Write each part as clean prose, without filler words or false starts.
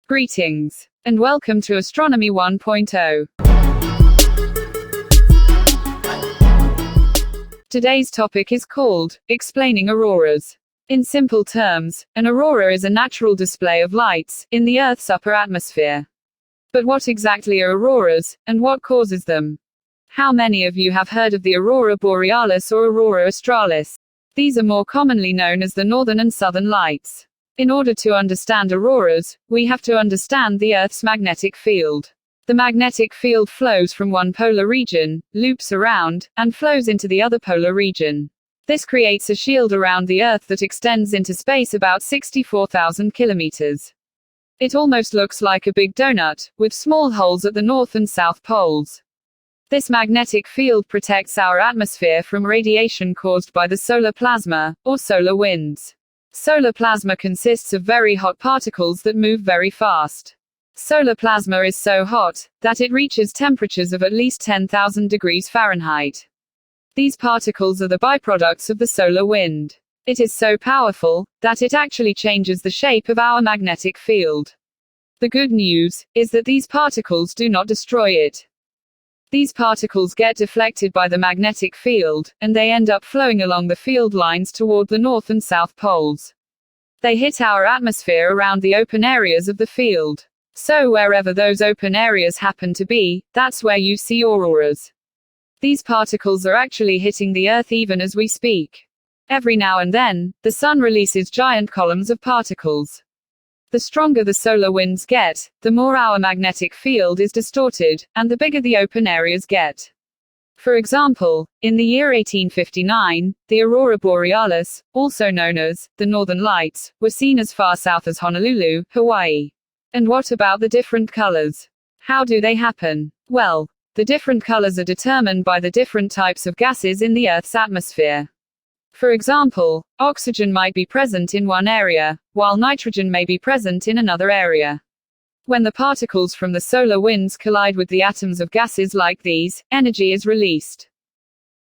Greetings, and welcome to Astronomy 1.0. Today's topic is called, Explaining Auroras. In simple terms, an aurora is a natural display of lights, in the Earth's upper atmosphere. But what exactly are auroras, and what causes them? How many of you have heard of the aurora borealis or aurora australis? These are more commonly known as the northern and southern lights. In order to understand auroras, we have to understand the Earth's magnetic field. The magnetic field flows from one polar region, loops around, and flows into the other polar region. This creates a shield around the Earth that extends into space about 64,000 kilometers. It almost looks like a big donut, with small holes at the north and south poles. This magnetic field protects our atmosphere from radiation caused by the solar plasma, or solar winds. Solar plasma consists of very hot particles that move very fast. Solar plasma is so hot that it reaches temperatures of at least 10,000 degrees Fahrenheit. These particles are the byproducts of the solar wind. It is so powerful that it actually changes the shape of our magnetic field. The good news is that these particles do not destroy it. These particles get deflected by the magnetic field, and they end up flowing along the field lines toward the north and south poles. They hit our atmosphere around the open areas of the field. So wherever those open areas happen to be, that's where you see auroras. These particles are actually hitting the Earth even as we speak. Every now and then, the sun releases giant columns of particles. The stronger the solar winds get, the more our magnetic field is distorted, and the bigger the open areas get. For example, in the year 1859, the aurora borealis, also known as the Northern Lights, were seen as far south as Honolulu, Hawaii. And what about the different colors? How do they happen? Well, the different colors are determined by the different types of gases in the Earth's atmosphere. For example, oxygen might be present in one area, while nitrogen may be present in another area. When the particles from the solar winds collide with the atoms of gases like these, energy is released.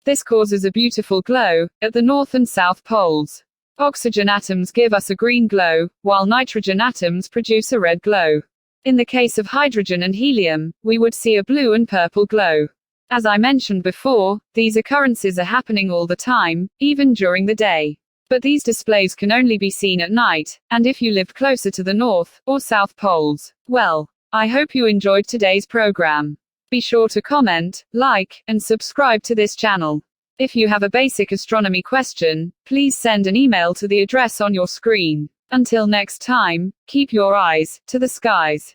This causes a beautiful glow at the north and south poles. Oxygen atoms give us a green glow, while nitrogen atoms produce a red glow. In the case of hydrogen and helium, we would see a blue and purple glow. As I mentioned before, these occurrences are happening all the time, even during the day. But these displays can only be seen at night, and if you lived closer to the north or south poles. Well, I hope you enjoyed today's program. Be sure to comment, like, and subscribe to this channel. If you have a basic astronomy question, please send an email to the address on your screen. Until next time, keep your eyes to the skies.